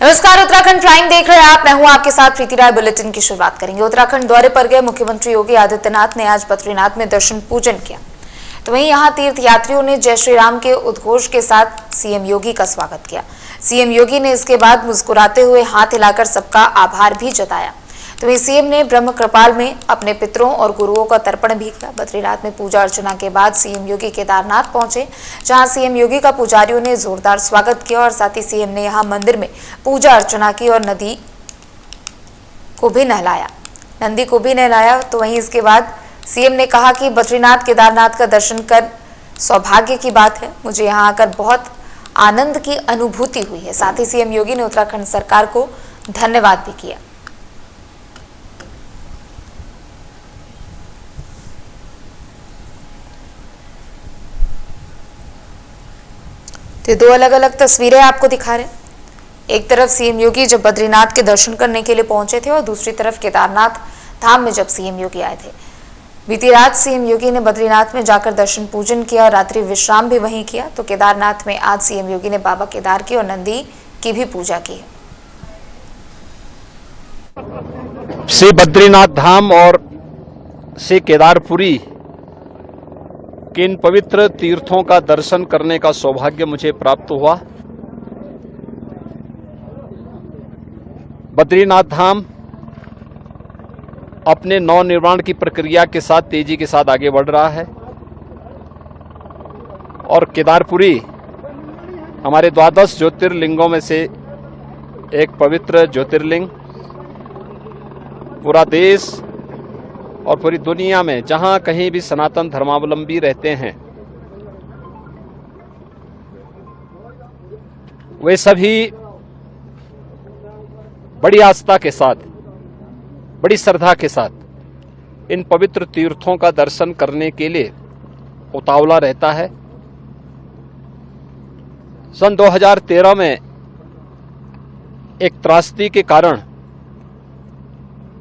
नमस्कार, उत्तराखंड प्राइम देख रहे हैं आप। मैं हूं आपके साथ प्रीति राय। बुलेटिन की शुरुआत करेंगे। उत्तराखंड दौरे पर गए मुख्यमंत्री योगी आदित्यनाथ ने आज बद्रीनाथ में दर्शन पूजन किया, तो वहीं यहां तीर्थ यात्रियों ने जय श्री राम के उद्घोष के साथ सीएम योगी का स्वागत किया। सीएम योगी ने इसके बाद मुस्कुराते हुए हाथ हिलाकर सबका आभार भी जताया। तो वहीं सीएम ने ब्रह्म कृपाल में अपने पितरों और गुरुओं का तर्पण भी किया। बद्रीनाथ में पूजा अर्चना के बाद सीएम योगी केदारनाथ पहुंचे, जहां सीएम योगी का पुजारियों ने जोरदार स्वागत किया और साथ ही सीएम ने यहां मंदिर में पूजा अर्चना की और नंदी को भी नहलाया। तो वहीं इसके बाद सीएम ने कहा कि बद्रीनाथ केदारनाथ का दर्शन कर सौभाग्य की बात है। मुझे यहाँ आकर बहुत आनंद की अनुभूति हुई है। साथ ही सीएम योगी ने उत्तराखंड सरकार को धन्यवाद भी किया। तो दो अलग अलग तस्वीरें आपको दिखा रहे हैं। एक तरफ सीएम योगी जब बद्रीनाथ के दर्शन करने के लिए पहुंचे थे और दूसरी तरफ केदारनाथ धाम में जब सीएम योगी आए थे। बीती रात सीएम योगी ने बद्रीनाथ में जाकर दर्शन पूजन किया और रात्रि विश्राम भी वहीं किया। तो केदारनाथ में आज सीएम योगी ने बाबा केदार की और नंदी की भी पूजा की। श्री बद्रीनाथ धाम और श्री केदारपुरी के इन पवित्र तीर्थों का दर्शन करने का सौभाग्य मुझे प्राप्त हुआ। बद्रीनाथ धाम अपने नवनिर्माण की प्रक्रिया के साथ तेजी के साथ आगे बढ़ रहा है और केदारपुरी हमारे 12 ज्योतिर्लिंगों में से एक पवित्र ज्योतिर्लिंग। पूरा देश और पूरी दुनिया में जहां कहीं भी सनातन धर्मावलंबी रहते हैं, वे सभी बड़ी आस्था के साथ, बड़ी श्रद्धा के साथ इन पवित्र तीर्थों का दर्शन करने के लिए उतावला रहता है। सन 2013 में एक त्रासदी के कारण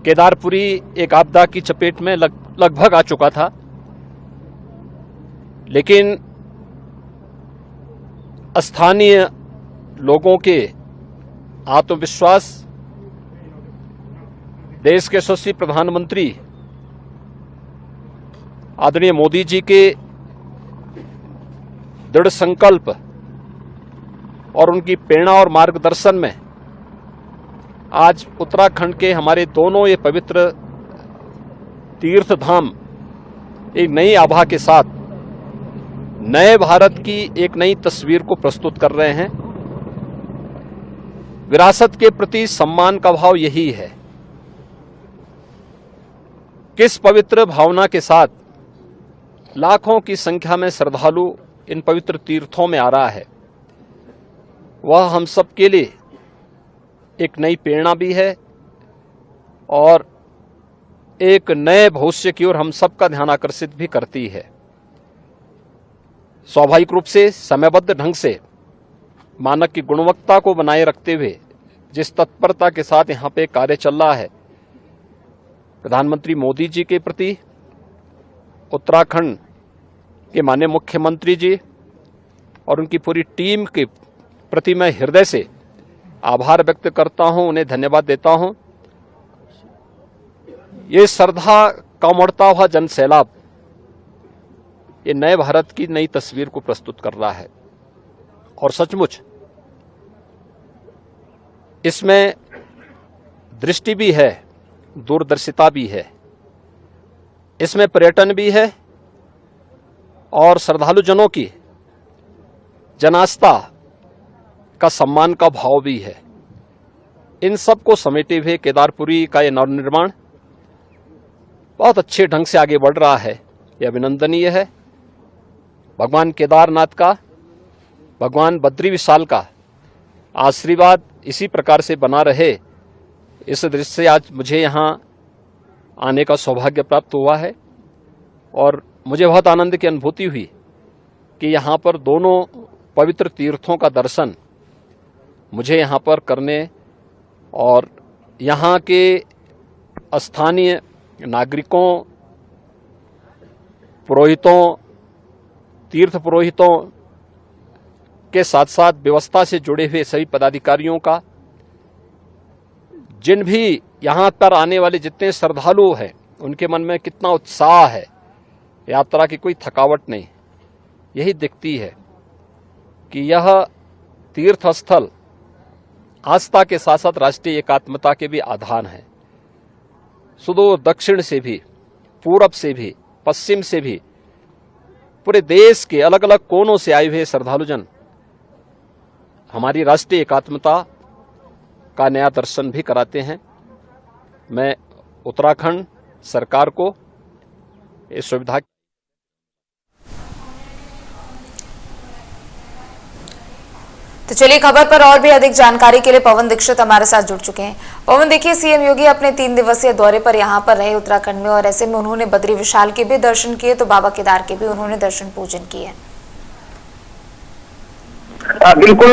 केदारपुरी एक आपदा की चपेट में लगभग आ चुका था, लेकिन स्थानीय लोगों के आत्मविश्वास, देश के यशस्वी प्रधानमंत्री आदरणीय मोदी जी के दृढ़ संकल्प और उनकी प्रेरणा और मार्गदर्शन में आज उत्तराखंड के हमारे दोनों ये पवित्र तीर्थ धाम एक नई आभा के साथ नए भारत की एक नई तस्वीर को प्रस्तुत कर रहे हैं। विरासत के प्रति सम्मान का भाव यही है। किस पवित्र भावना के साथ लाखों की संख्या में श्रद्धालु इन पवित्र तीर्थों में आ रहा है, वह हम सब के लिए एक नई प्रेरणा भी है और एक नए भविष्य की ओर हम सबका ध्यान आकर्षित भी करती है। स्वाभाविक रूप से समयबद्ध ढंग से मानक की गुणवत्ता को बनाए रखते हुए जिस तत्परता के साथ यहाँ पे कार्य चल रहा है, प्रधानमंत्री मोदी जी के प्रति उत्तराखंड के माननीय मुख्यमंत्री जी और उनकी पूरी टीम के प्रति मैं हृदय से आभार व्यक्त करता हूं, उन्हें धन्यवाद देता हूं। ये श्रद्धा का उमड़ता हुआ जन सैलाब ये नए भारत की नई तस्वीर को प्रस्तुत कर रहा है और सचमुच इसमें दृष्टि भी है, दूरदर्शिता भी है, इसमें पर्यटन भी है और श्रद्धालुजनों की जनास्था का सम्मान का भाव भी है। इन सब को समेटे हुए केदारपुरी का ये नवनिर्माण बहुत अच्छे ढंग से आगे बढ़ रहा है, ये अभिनंदनीय है। भगवान केदारनाथ का, भगवान बद्री विशाल का आशीर्वाद इसी प्रकार से बना रहे, इस दृष्टि से आज मुझे यहाँ आने का सौभाग्य प्राप्त हुआ है और मुझे बहुत आनंद की अनुभूति हुई कि यहाँ पर दोनों पवित्र तीर्थों का दर्शन मुझे यहाँ पर करने और यहाँ के स्थानीय नागरिकों, पुरोहितों, तीर्थ पुरोहितों के साथ साथ व्यवस्था से जुड़े हुए सभी पदाधिकारियों का जिन भी यहाँ पर आने वाले जितने श्रद्धालु हैं उनके मन में कितना उत्साह है, यात्रा की कोई थकावट नहीं। यही दिखती है कि यह तीर्थ स्थल आस्था के साथ साथ राष्ट्रीय एकात्मता के भी आधार है। सुदूर दक्षिण से भी, पूरब से भी, पश्चिम से भी, पूरे देश के अलग अलग कोनों से आए हुए श्रद्धालुजन हमारी राष्ट्रीय एकात्मता का नया दर्शन भी कराते हैं। मैं उत्तराखंड सरकार को इस सुविधा तो चलिए खबर पर और भी अधिक जानकारी के लिए पवन दीक्षित हमारे साथ जुड़ चुके हैं। पवन, देखिए सीएम योगी अपने 3 दिवसीय दौरे पर यहाँ पर रहे उत्तराखंड में, और ऐसे में उन्होंने बद्री विशाल के भी दर्शन किए, तो बाबा केदार के भी उन्होंने दर्शन पूजन किए। बिल्कुल,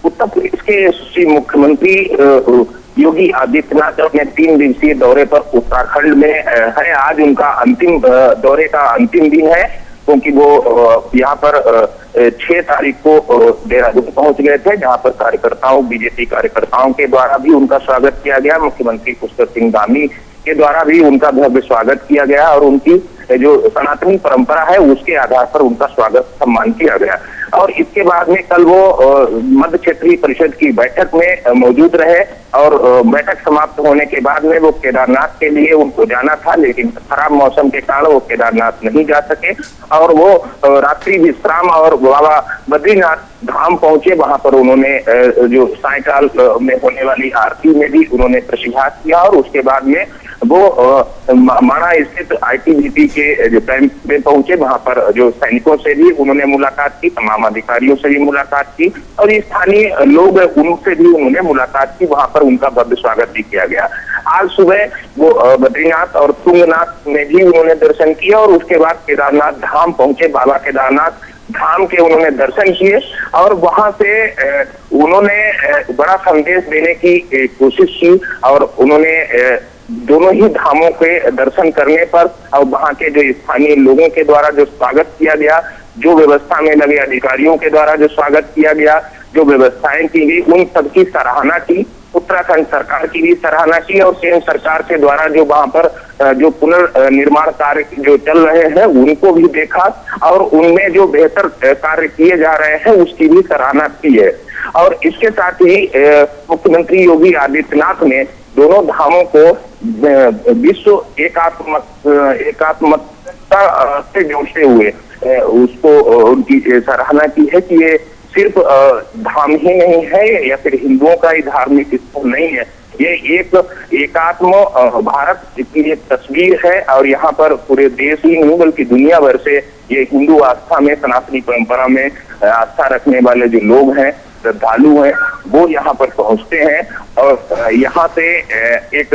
उत्तर प्रदेश के यशस्वी मुख्यमंत्री योगी आदित्यनाथ अपने 3 दिवसीय दौरे पर उत्तराखंड में है। आज उनका अंतिम दौरे का अंतिम दिन है, क्योंकि वो यहाँ पर 6 तारीख को देहरादून पहुंच गए थे, जहां पर बीजेपी कार्यकर्ताओं के द्वारा भी उनका स्वागत किया गया। मुख्यमंत्री पुष्कर सिंह धामी के द्वारा भी उनका भव्य स्वागत किया गया और उनकी जो सनातनी परंपरा है उसके आधार पर उनका स्वागत सम्मान किया गया। और इसके बाद में कल वो मध्य क्षेत्रीय परिषद की बैठक में मौजूद रहे, और बैठक समाप्त होने के बाद में वो केदारनाथ के लिए उनको जाना था, लेकिन खराब मौसम के कारण वो केदारनाथ नहीं जा सके, और वो रात्रि विश्राम और बाबा बद्रीनाथ धाम पहुंचे। वहां पर उन्होंने जो सायकाल में होने वाली आरती में भी उन्होंने प्रतिभाग किया, और उसके बाद में वो माणा स्थित आईटीबीपी के जो कैंप में पहुंचे। वहां पर जो सैनिकों से भी उन्होंने मुलाकात की, तमाम अधिकारियों से भी मुलाकात की, और स्थानीय लोग उनसे भी उन्होंने मुलाकात की। वहां पर उनका भव्य स्वागत भी किया गया। आज सुबह वो बद्रीनाथ और तुंगनाथ में भी उन्होंने दर्शन किया, और उसके बाद केदारनाथ धाम पहुंचे। बाबा केदारनाथ धाम के उन्होंने दर्शन किए, और वहां से उन्होंने बड़ा संदेश देने की कोशिश की, और उन्होंने दोनों ही धामों के दर्शन करने पर और वहां के जो स्थानीय लोगों के द्वारा जो स्वागत किया गया, जो व्यवस्था में लगे अधिकारियों के द्वारा जो स्वागत किया गया, जो व्यवस्थाएं की गई, उन सबकी सराहना की। उत्तराखंड सरकार की भी सराहना की, और केंद्र सरकार के द्वारा जो वहां पर जो पुनर्निर्माण कार्य जो चल रहे हैं उनको भी देखा, और उनमें जो बेहतर कार्य किए जा रहे हैं उसकी भी सराहना की है। और इसके साथ ही मुख्यमंत्री योगी आदित्यनाथ ने दोनों धामों को विश्व एकात्मकता से जोड़ते हुए उसको उनकी सराहना की है कि ये सिर्फ धाम ही नहीं है, या फिर हिंदुओं का ही धार्मिक स्थल नहीं है, ये एक एकात्म भारत की एक तस्वीर है। और यहाँ पर पूरे देश ही नहीं बल्कि दुनिया भर से ये हिंदू आस्था में, सनातनी परंपरा में आस्था रखने वाले जो लोग हैं, श्रद्धालु हैं, वो यहाँ पर पहुंचते हैं, और यहाँ से एक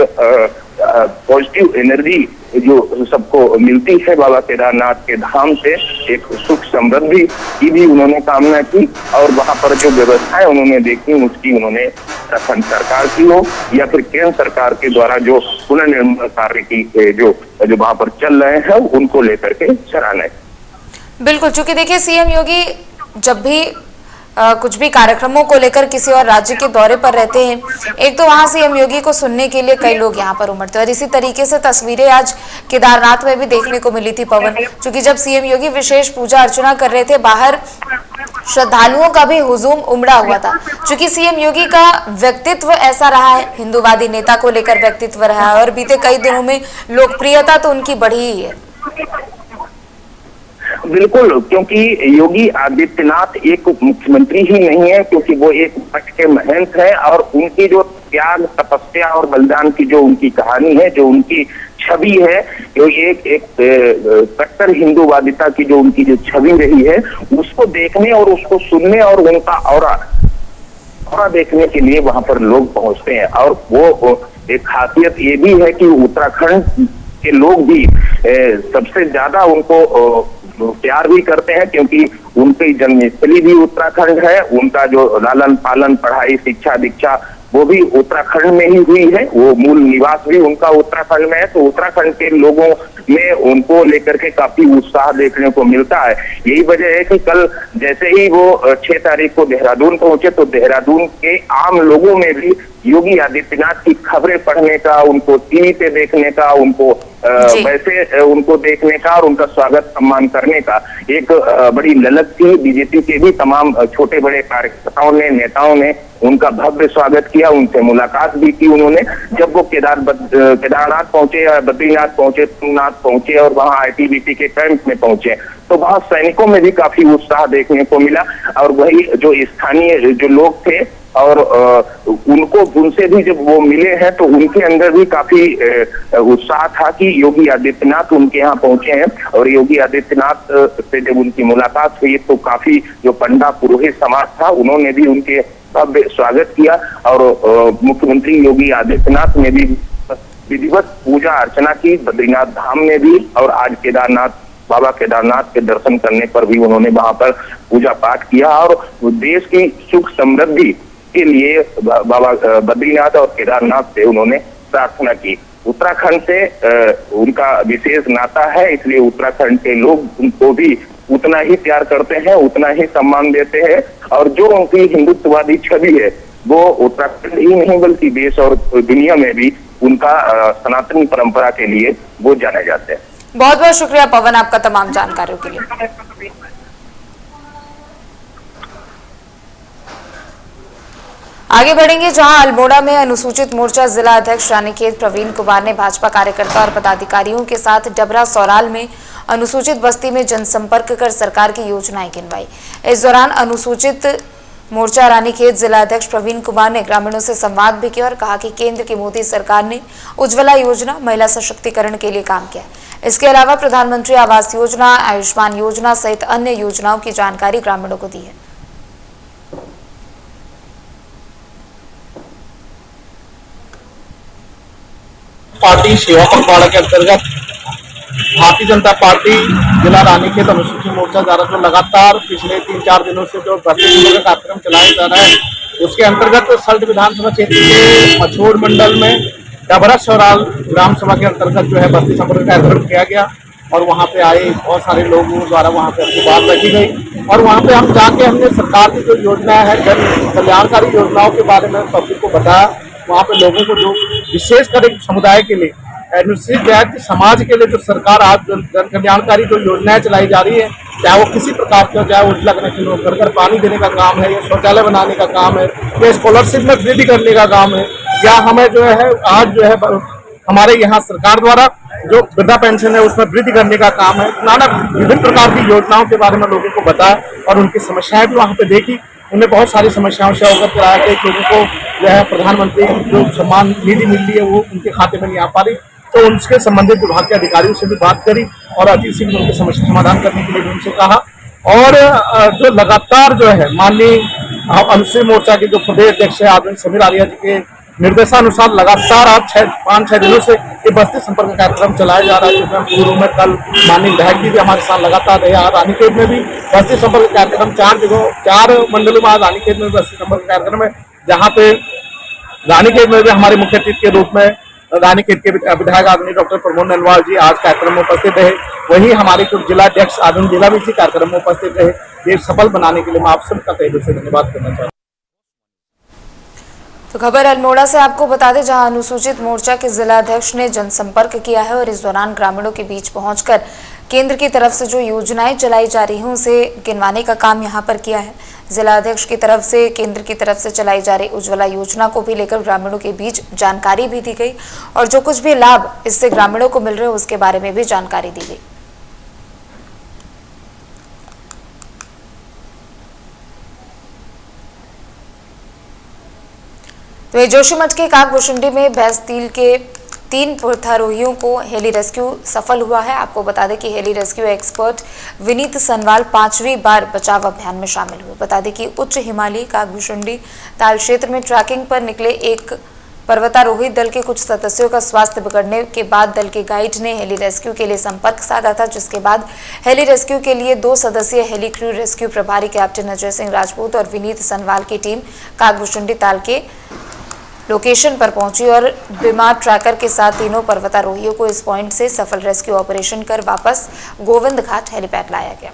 पॉजिटिव एनर्जी जो सबको मिलती है बाबा केदारनाथ के धाम से, एक सुख समृद्धि की भी उन्होंने कामना की। और वहां पर जो व्यवस्थाएं उन्होंने देखी उसकी उन्होंने उत्तराखंड सरकार की हो या फिर केंद्र सरकार के द्वारा जो पुनर्निर्माण कार्य की जो वहां पर चल रहे हैं उनको लेकर के सराहना। बिल्कुल, चूंकि देखिए सीएम योगी जब भी कुछ भी कार्यक्रमों को लेकर किसी और राज्य के दौरे पर रहते हैं, एक तो वहां सीएम योगी को सुनने के लिए कई लोग यहां पर उमड़ते हैं, और इसी तरीके से तस्वीरें आज केदारनाथ में भी देखने को मिली थी पवन, क्योंकि जब सीएम योगी विशेष पूजा अर्चना कर रहे थे, बाहर श्रद्धालुओं का भी हुजूम उमड़ा हुआ था। चूंकि सीएम योगी का व्यक्तित्व ऐसा रहा है, हिंदूवादी नेता को लेकर व्यक्तित्व रहा है, और बीते कई दिनों में लोकप्रियता तो उनकी बढ़ी ही है। बिल्कुल, क्योंकि योगी आदित्यनाथ एक मुख्यमंत्री ही नहीं है, क्योंकि वो एक मठ के महंत है, और उनकी जो त्याग, तपस्या और बलिदान की जो उनकी कहानी है, जो उनकी छवि है, जो एक कट्टर हिंदूवादिता की जो उनकी जो छवि रही है, उसको देखने और उसको सुनने और उनका औरा देखने के लिए वहां पर लोग पहुंचते हैं। और वो एक खासियत ये भी है कि उत्तराखंड के लोग भी सबसे ज्यादा उनको प्यार भी करते हैं, क्योंकि उनकी जन्मस्थली भी उत्तराखंड है। उनका जो लालन पालन, पढ़ाई, शिक्षा, दीक्षा वो भी उत्तराखंड में ही हुई है। वो मूल निवास भी उनका उत्तराखंड में है, तो उत्तराखंड के लोगों में उनको लेकर के काफी उत्साह देखने को मिलता है। यही वजह है कि कल जैसे ही वो 6 तारीख को देहरादून पहुंचे तो देहरादून के आम लोगों में भी योगी आदित्यनाथ की खबरें पढ़ने का, उनको टीवी पे देखने का, उनको वैसे उनको देखने का और उनका स्वागत सम्मान करने का एक बड़ी ललक थी। बीजेपी के भी तमाम छोटे बड़े कार्यकर्ताओं ने, नेताओं ने उनका भव्य स्वागत किया, उनसे मुलाकात भी की उन्होंने। जब वो केदारनाथ पहुंचे, बद्रीनाथ पहुंचे, तुंगनाथ पहुंचे और वहां आईटीबीपी के कैंप में पहुंचे तो वहां सैनिकों में भी काफी उत्साह देखने को मिला। और वही जो स्थानीय जो लोग थे और उनसे भी जब वो मिले हैं तो उनके अंदर भी काफी उत्साह था कि योगी आदित्यनाथ उनके यहाँ पहुंचे हैं। और योगी आदित्यनाथ से जब उनकी मुलाकात हुई तो काफी जो पंडा पुरोहित समाज था उन्होंने भी उनके भव्य स्वागत किया। और मुख्यमंत्री योगी आदित्यनाथ ने भी विधिवत पूजा अर्चना की बद्रीनाथ धाम में भी, और आज बाबा केदारनाथ के दर्शन करने पर भी उन्होंने वहां पर पूजा पाठ किया। और देश की सुख समृद्धि के लिए बाबा बद्रीनाथ और केदारनाथ से उन्होंने प्रार्थना की। उत्तराखंड से उनका विशेष नाता है, इसलिए उत्तराखंड के लोग उनको भी उतना ही प्यार करते हैं, उतना ही सम्मान देते हैं। और जो उनकी हिंदुत्ववादी छवि है वो उत्तराखंड ही नहीं बल्कि देश और दुनिया में भी उनका सनातनी परंपरा के लिए वो जाने जाते हैं। बहुत बहुत शुक्रिया पवन आपका तमाम जानकारियों के लिए। आगे बढ़ेंगे जहां अल्मोड़ा में अनुसूचित मोर्चा जिला अध्यक्ष रानीखेत प्रवीण कुमार ने भाजपा कार्यकर्ता और पदाधिकारियों के साथ डबरा सौराल में अनुसूचित बस्ती में जनसंपर्क कर सरकार की योजनाएं गिनवाई। इस दौरान अनुसूचित मोर्चा रानीखेत जिला अध्यक्ष प्रवीण कुमार ने ग्रामीणों से संवाद भी किया और कहा कि केंद्र की मोदी सरकार ने उज्ज्वला योजना, महिला सशक्तिकरण के लिए काम किया। इसके अलावा प्रधानमंत्री आवास योजना, आयुष्मान योजना सहित अन्य योजनाओं की जानकारी ग्रामीणों को दी है। पार्टी सेवा पखवाड़ा के अंतर्गत भारतीय जनता पार्टी जिला रानीखेत अनुसूचित मोर्चा द्वारा जो लगातार पिछले 3-4 दिनों से जो बस्ती संपर्क कार्यक्रम चलाया जा रहा है उसके अंतर्गत सल्ट विधानसभा क्षेत्र के मछोड़ मंडल में डबरा सौराल ग्राम सभा के अंतर्गत जो है बस्ती संपर्क कार्यक्रम किया गया। और वहाँ पे आए बहुत सारे लोगों द्वारा वहाँ पे अपनी बात रखी गई और वहाँ पे हम जाके हमने सरकार की जो योजना है, जन कल्याणकारी योजनाओं के बारे में पब्लिक को बताया। वहाँ पे लोगों को जो विशेषकर एक समुदाय के लिए, अनुसूचित जाति समाज के लिए जो सरकार आज जन कल्याणकारी जो योजनाएं चलाई जा रही है, चाहे वो किसी प्रकार का, चाहे उज्ज्वला कनेक्शन हो, घर घर पानी देने का काम है, या शौचालय बनाने का काम है, या स्कॉलरशिप में वृद्धि करने का काम है, या हमें जो है आज जो है हमारे यहाँ सरकार द्वारा जो वृद्धा पेंशन है उसमें वृद्धि करने का काम है। नाना विभिन्न प्रकार की योजनाओं के बारे में लोगों को बताया और उनकी समस्याएं भी वहाँ पे देखी। उन्हें बहुत सारी समस्याओं से अवगत कराया कि लोगों को जो है प्रधानमंत्री जो सम्मान निधि मिल रही है वो उनके खाते में नहीं आ पा रही, तो उनके संबंधित विभाग के अधिकारियों से भी बात करी और अति शीघ्र उनकी समस्या समाधान करने के लिए भी उनसे कहा। और जो लगातार जो है माननीय अनुसूचित मोर्चा के जो प्रदेश अध्यक्ष है आदरणीय समीर आर्या जी के निर्देशानुसार लगातार आज 5-6 दिनों से ये बस्ती संपर्क कार्यक्रम चलाया जा रहा है, जिसमें पूर्व में कल माननीय विधायक जी भी हमारे साथ लगातार रहे। रानीखेत में भी बस्ती संपर्क कार्यक्रम 4 मंडलों में आज रानीखेत में बस्ती संपर्क कार्यक्रम है, जहाँ पे रानीखेत में भी हमारे मुख्य अतिथि के रूप में रानीखेत के विधायक आदरणीय डॉक्टर प्रमोद नंदवाल जी आज कार्यक्रम में उपस्थित रहे। वहीं हमारे कुछ जिला अध्यक्ष आदरणीय जिला भी इसी कार्यक्रम में उपस्थित रहे। ये सफल बनाने के लिए मैं आप सबका तहे दिल से धन्यवाद करना चाहता हूँ। तो खबर अल्मोड़ा से आपको बता दें, जहां अनुसूचित मोर्चा के जिला अध्यक्ष ने जनसंपर्क किया है और इस दौरान ग्रामीणों के बीच पहुंचकर केंद्र की तरफ से जो योजनाएं चलाई जा रही हैं उसे गिनवाने का काम यहां पर किया है। जिला अध्यक्ष की तरफ से केंद्र की तरफ से चलाई जा रही उज्ज्वला योजना को भी लेकर ग्रामीणों के बीच जानकारी भी दी गई और जो कुछ भी लाभ इससे ग्रामीणों को मिल रहे हैं उसके बारे में भी जानकारी दी गई। तो जोशीमठ के काकभूषुंडी में भैंस तिल के 3 पर्वतारोहियों को हेली रेस्क्यू सफल हुआ है। आपको बता दें कि heli rescue expert Vineet Sanwal 5वीं बार बचाव अभियान में शामिल हुए। बता दें कि उच्च हिमालयी काकभूषुंडी ताल क्षेत्र में ट्रैकिंग पर निकले एक पर्वतारोही दल के कुछ सदस्यों का स्वास्थ्य बिगड़ने के बाद दल के गाइड ने हेली रेस्क्यू के लिए संपर्क साधा था, जिसके बाद हेली रेस्क्यू के लिए 2 सदस्यीय हेली क्रू रेस्क्यू प्रभारी कैप्टन अजय सिंह राजपूत और विनीत सनवाल की टीम काकभूषुंडी ताल के लोकेशन पर पहुंची और बीमार ट्रैकर के साथ तीनों पर्वतारोहियों को इस पॉइंट से सफल रेस्क्यू ऑपरेशन कर वापस गोविंद घाट हेलीपैड लाया गया।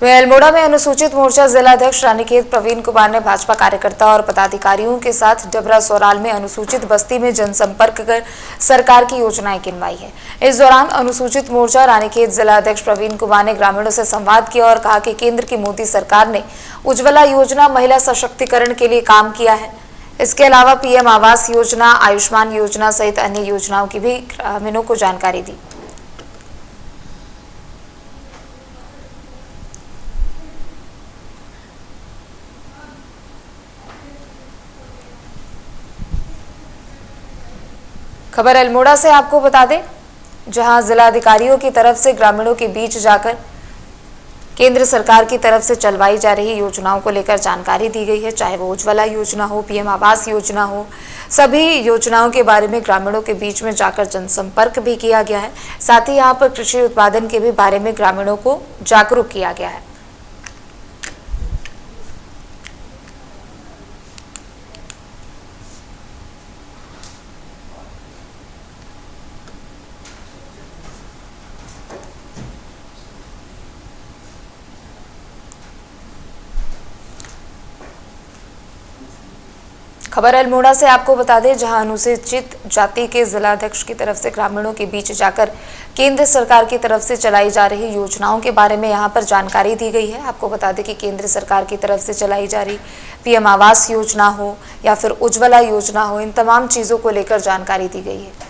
वहीं अल्मोड़ा में अनुसूचित मोर्चा जिलाध्यक्ष रानीखेत प्रवीण कुमार ने भाजपा कार्यकर्ता और पदाधिकारियों के साथ डबरा सोराल में अनुसूचित बस्ती में जनसंपर्क कर सरकार की योजनाएं गिनवाई है। इस दौरान अनुसूचित मोर्चा रानीखेत जिलाध्यक्ष प्रवीण कुमार ने ग्रामीणों से संवाद किया और कहा कि केंद्र की मोदी सरकार ने उज्ज्वला योजना, महिला सशक्तिकरण के लिए काम किया है। इसके अलावा पीएम आवास योजना, आयुष्मान योजना सहित अन्य योजनाओं की भी ग्रामीणों को जानकारी दी। खबर अल्मोड़ा से आपको बता दें, जहां जिलाधिकारियों की तरफ से ग्रामीणों के बीच जाकर केंद्र सरकार की तरफ से चलवाई जा रही योजनाओं को लेकर जानकारी दी गई है। चाहे वो उज्ज्वला योजना हो, पीएम आवास योजना हो, सभी योजनाओं के बारे में ग्रामीणों के बीच में जाकर जनसंपर्क भी किया गया है। साथ ही यहाँ पर कृषि उत्पादन के भी बारे में ग्रामीणों को जागरूक किया गया है। खबर अल्मोड़ा से आपको बता दें, जहां अनुसूचित जाति के जिलाध्यक्ष की तरफ से ग्रामीणों के बीच जाकर केंद्र सरकार की तरफ से चलाई जा रही योजनाओं के बारे में यहां पर जानकारी दी गई है। आपको बता दें कि केंद्र सरकार की तरफ से चलाई जा रही पीएम आवास योजना हो या फिर उज्ज्वला योजना हो, इन तमाम चीजों को लेकर जानकारी दी गई है।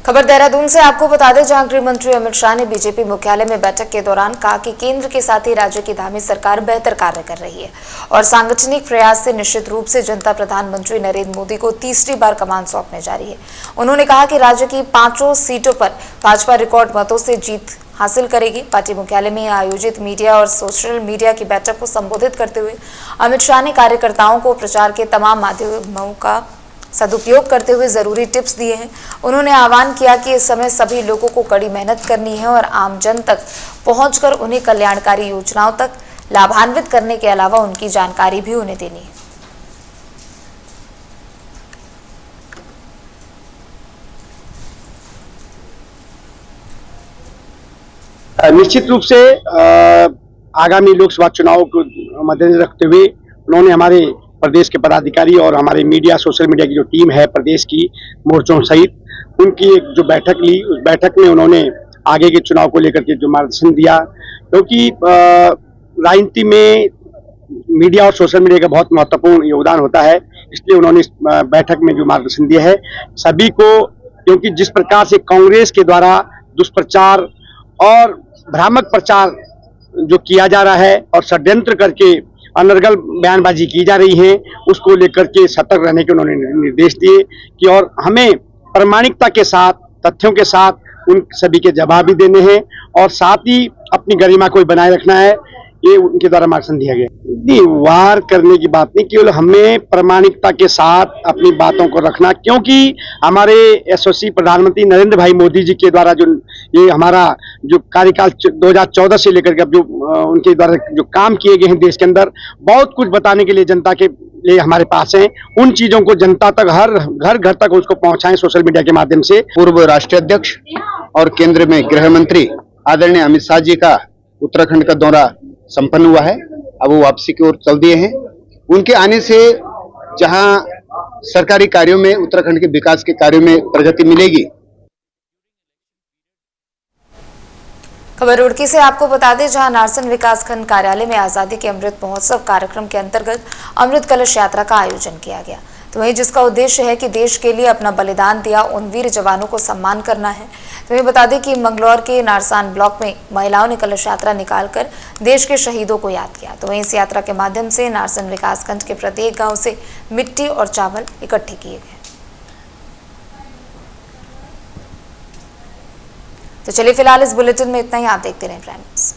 खबर देहरादून से आपको बता दें, जहां गृह मंत्री अमित शाह ने बीजेपी मुख्यालय में बैठक के दौरान कहा कि केंद्र के साथ ही राज्य की धामी सरकार बेहतर कार्य कर रही है और सांगठनिक प्रयास से निश्चित रूप से जनता प्रधानमंत्री नरेंद्र मोदी को तीसरी बार कमान सौंपने जा रही है। उन्होंने कहा कि राज्य की 5 सीटों पर भाजपा रिकॉर्ड मतों से जीत हासिल करेगी। पार्टी मुख्यालय में आयोजित मीडिया और सोशल मीडिया की बैठक को संबोधित करते हुए अमित शाह ने कार्यकर्ताओं को प्रचार के तमाम माध्यमों का सदुपयोग करते हुए जरूरी टिप्स दिए हैं। उन्होंने आह्वान किया कि इस समय सभी लोगों को कड़ी मेहनत करनी है और आम जन तक पहुंचकर उन्हें कल्याणकारी योजनाओं तक लाभान्वित करने के अलावा उनकी जानकारी भी उन्हें देनी है। निश्चित रूप से आगामी लोकसभा चुनाव को मद्देनजर रखते हुए उन्होंने हमारे प्रदेश के पदाधिकारी और हमारे मीडिया सोशल मीडिया की जो टीम है प्रदेश की मोर्चों सहित, उनकी एक जो बैठक ली, उस बैठक में उन्होंने आगे के चुनाव को लेकर के जो मार्गदर्शन दिया, क्योंकि राजनीति में मीडिया और सोशल मीडिया का बहुत महत्वपूर्ण योगदान होता है। इसलिए उन्होंने इस बैठक में जो मार्गदर्शन दिया है सभी को, क्योंकि जिस प्रकार से कांग्रेस के द्वारा दुष्प्रचार और भ्रामक प्रचार जो किया जा रहा है और षड्यंत्र करके अनर्गल बयानबाजी की जा रही है उसको लेकर के सतर्क रहने के उन्होंने निर्देश दिए कि और हमें प्रामाणिकता के साथ, तथ्यों के साथ उन सभी के जवाब भी देने हैं और साथ ही अपनी गरिमा को बनाए रखना है, ये उनके द्वारा मार्गदर्शन दिया गया। नहीं, वार करने की बात नहीं, केवल हमें प्रामाणिकता के साथ अपनी बातों को रखना, क्योंकि हमारे यशस्वी प्रधानमंत्री नरेंद्र भाई मोदी जी के द्वारा जो ये हमारा जो कार्यकाल 2014 से लेकर के अब जो उनके द्वारा जो काम किए गए हैं देश के अंदर, बहुत कुछ बताने के लिए जनता के लिए हमारे पास हैं। उन चीजों को जनता तक, हर घर तक उसको पहुंचाएं सोशल मीडिया के माध्यम से। पूर्व राष्ट्रीय अध्यक्ष और केंद्र में गृह मंत्री आदरणीय अमित शाह जी का उत्तराखंड का दौरा संपन्न हुआ है। अब वो वापसी की ओर चल दिए हैं। उनके आने से जहां सरकारी कार्यों में, उत्तराखंड के विकास के कार्यों में प्रगति मिलेगी। खबर रुड़की से आपको बता दें, जहां नारसन विकासखंड कार्यालय में आजादी के अमृत महोत्सव कार्यक्रम के अंतर्गत अमृत कलश यात्रा का आयोजन किया गया। तो वहीं जिसका उद्देश्य है कि देश के लिए अपना बलिदान दिया उन वीर जवानों को सम्मान करना है। तो वहीं बता दें कि मंगलौर के नारसान ब्लॉक में महिलाओं ने कलश यात्रा निकालकर देश के शहीदों को याद किया। तो वहीं इस यात्रा के माध्यम से नारसन विकासखंड के प्रत्येक गाँव से मिट्टी और चावल इकट्ठे किए गए। तो चलिए फिलहाल इस बुलेटिन में इतना ही। आप देखते रहें प्राइम न्यूज़।